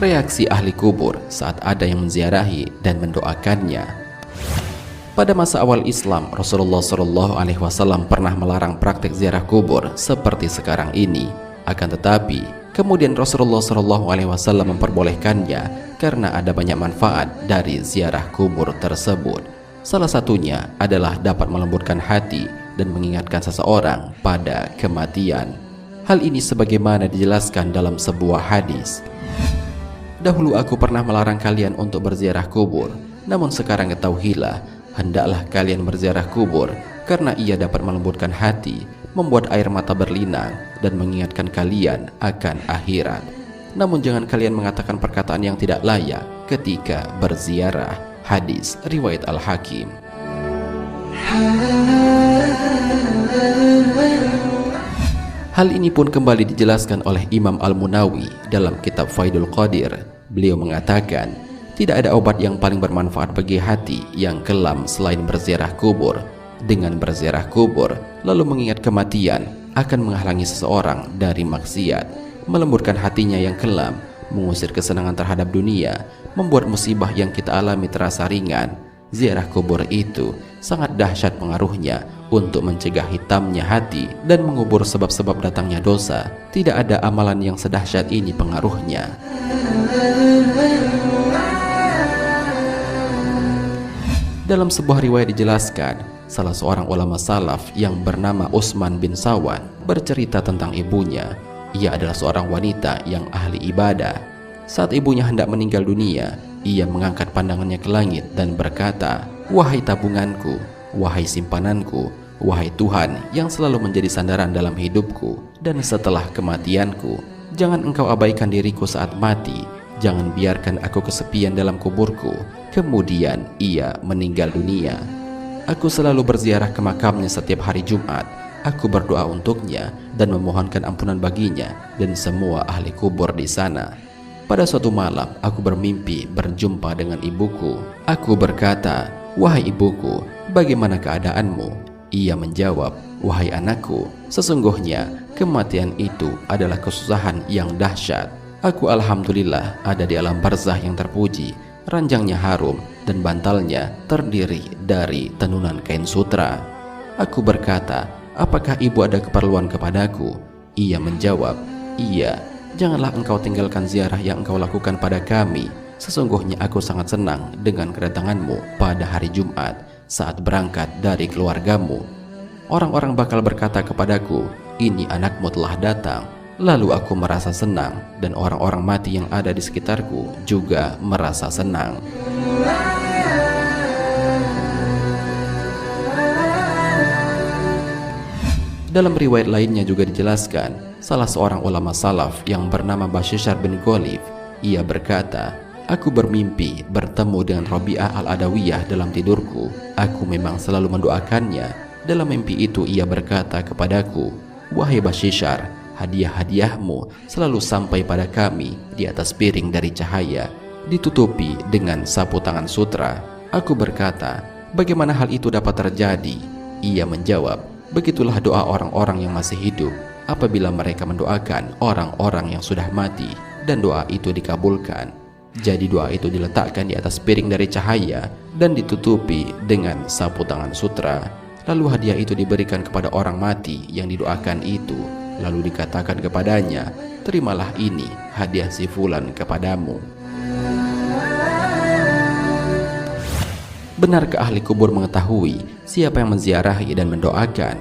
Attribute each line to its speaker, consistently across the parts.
Speaker 1: Reaksi ahli kubur saat ada yang menziarahi dan mendoakannya. Pada masa awal Islam, Rasulullah SAW pernah melarang praktik ziarah kubur seperti sekarang ini. Akan tetapi, kemudian Rasulullah SAW memperbolehkannya karena ada banyak manfaat dari ziarah kubur tersebut. Salah satunya adalah dapat melembutkan hati dan mengingatkan seseorang pada kematian. Hal ini sebagaimana dijelaskan dalam sebuah hadis. Dahulu aku pernah melarang kalian untuk berziarah kubur, namun sekarang ketahuilah, hendaklah kalian berziarah kubur karena ia dapat melembutkan hati, membuat air mata berlinang, dan mengingatkan kalian akan akhirat. Namun jangan kalian mengatakan perkataan yang tidak layak ketika berziarah. Hadis riwayat Al-Hakim. Hal ini pun kembali dijelaskan oleh Imam Al-Munawi dalam kitab Faidul Qadir. Beliau mengatakan, tidak ada obat yang paling bermanfaat bagi hati yang kelam selain berziarah kubur. Dengan berziarah kubur, lalu mengingat kematian, akan menghalangi seseorang dari maksiat, melembutkan hatinya yang kelam, mengusir kesenangan terhadap dunia, membuat musibah yang kita alami terasa ringan. Ziarah kubur itu sangat dahsyat pengaruhnya untuk mencegah hitamnya hati dan mengubur sebab-sebab datangnya dosa. Tidak ada amalan yang sedahsyat ini pengaruhnya. Dalam sebuah riwayat dijelaskan, salah seorang ulama salaf yang bernama Utsman bin Sawan bercerita tentang ibunya. Ia adalah seorang wanita yang ahli ibadah. Saat ibunya hendak meninggal dunia, ia mengangkat pandangannya ke langit dan berkata, "Wahai tabunganku, wahai simpananku, wahai Tuhan yang selalu menjadi sandaran dalam hidupku dan setelah kematianku, jangan engkau abaikan diriku saat mati. Jangan biarkan aku kesepian dalam kuburku." Kemudian ia meninggal dunia. Aku selalu berziarah ke makamnya setiap hari Jumat. Aku berdoa untuknya dan memohonkan ampunan baginya dan semua ahli kubur di sana. Pada suatu malam, aku bermimpi berjumpa dengan ibuku. Aku berkata, "Wahai ibuku, bagaimana keadaanmu?" Ia menjawab, "Wahai anakku, sesungguhnya kematian itu adalah kesusahan yang dahsyat. Aku alhamdulillah ada di alam barzah yang terpuji. Ranjangnya harum dan bantalnya terdiri dari tenunan kain sutra." Aku berkata, "Apakah ibu ada keperluan kepadaku?" Ia menjawab, "Iya. Janganlah engkau tinggalkan ziarah yang engkau lakukan pada kami. Sesungguhnya aku sangat senang dengan kedatanganmu pada hari Jumat saat berangkat dari keluargamu. Orang-orang bakal berkata kepadaku, 'Ini anakmu telah datang.' Lalu aku merasa senang dan orang-orang mati yang ada di sekitarku juga merasa senang." Dalam riwayat lainnya juga dijelaskan, salah seorang ulama salaf yang bernama Bashishar bin Ghalib, ia berkata, "Aku bermimpi bertemu dengan Rabi'ah al-Adawiyah dalam tidurku. Aku memang selalu mendoakannya. Dalam mimpi itu ia berkata kepadaku, 'Wahai Bashishar, hadiah-hadiahmu selalu sampai pada kami di atas piring dari cahaya, ditutupi dengan sapu tangan sutra.' Aku berkata, 'Bagaimana hal itu dapat terjadi?' Ia menjawab, 'Begitulah doa orang-orang yang masih hidup apabila mereka mendoakan orang-orang yang sudah mati dan doa itu dikabulkan. Jadi doa itu diletakkan di atas piring dari cahaya dan ditutupi dengan sapu tangan sutra. Lalu hadiah itu diberikan kepada orang mati yang didoakan itu. Lalu dikatakan kepadanya, 'Terimalah ini hadiah si fulan kepadamu.'" Benarkah ahli kubur mengetahui siapa yang menziarahi dan mendoakan?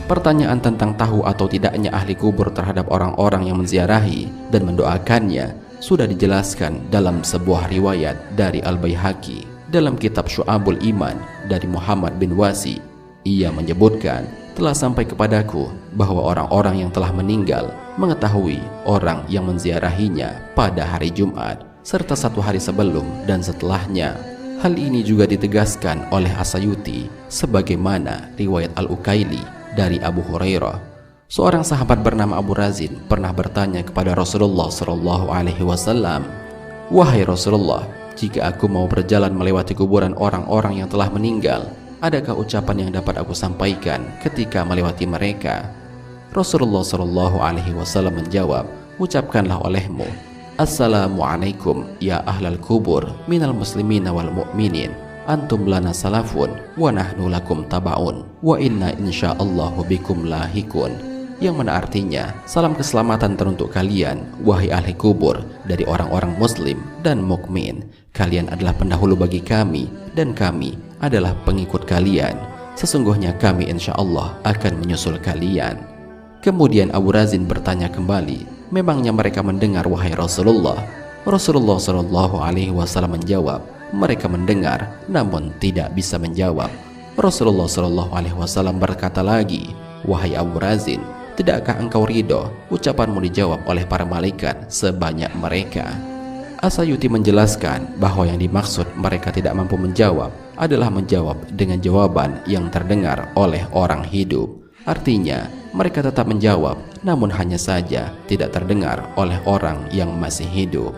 Speaker 1: Pertanyaan tentang tahu atau tidaknya ahli kubur terhadap orang-orang yang menziarahi dan mendoakannya sudah dijelaskan dalam sebuah riwayat dari Al-Baihaqi dalam kitab Syu'abul Iman dari Muhammad bin Wasi. Ia menyebutkan, "Telah sampai kepadaku bahwa orang-orang yang telah meninggal mengetahui orang yang menziarahinya pada hari Jumat serta satu hari sebelum dan setelahnya." Hal ini juga ditegaskan oleh As-Sayuti sebagaimana riwayat Al-Ukaili dari Abu Hurairah. Seorang sahabat bernama Abu Razin pernah bertanya kepada Rasulullah SAW, "Wahai Rasulullah, jika aku mau berjalan melewati kuburan orang-orang yang telah meninggal, adakah ucapan yang dapat aku sampaikan ketika melewati mereka?" Rasulullah SAW menjawab, "Ucapkanlah olehmu, Assalamualaikum ya ahlal kubur minal muslimina wal mu'minin, antum lana salafun wa nahnu lakum tabaun wa inna insyaallahu bikum lahikun. Yang mana artinya, salam keselamatan teruntuk kalian wahai ahli kubur dari orang-orang muslim dan mukmin. Kalian adalah pendahulu bagi kami dan kami adalah pengikut kalian. Sesungguhnya kami insyaallah akan menyusul kalian. Kemudian Abu Razin bertanya kembali, memangnya mereka mendengar wahai Rasulullah? Rasulullah Shallallahu Alaihi Wasallam menjawab, mereka mendengar namun tidak bisa menjawab. Rasulullah Shallallahu Alaihi Wasallam berkata lagi, wahai Abu Razin, tidakkah engkau ridho ucapanmu dijawab oleh para malaikat sebanyak mereka? As-Sayuti menjelaskan bahwa yang dimaksud mereka tidak mampu menjawab adalah menjawab dengan jawaban yang terdengar oleh orang hidup. Artinya, mereka tetap menjawab, namun hanya saja tidak terdengar oleh orang yang masih hidup.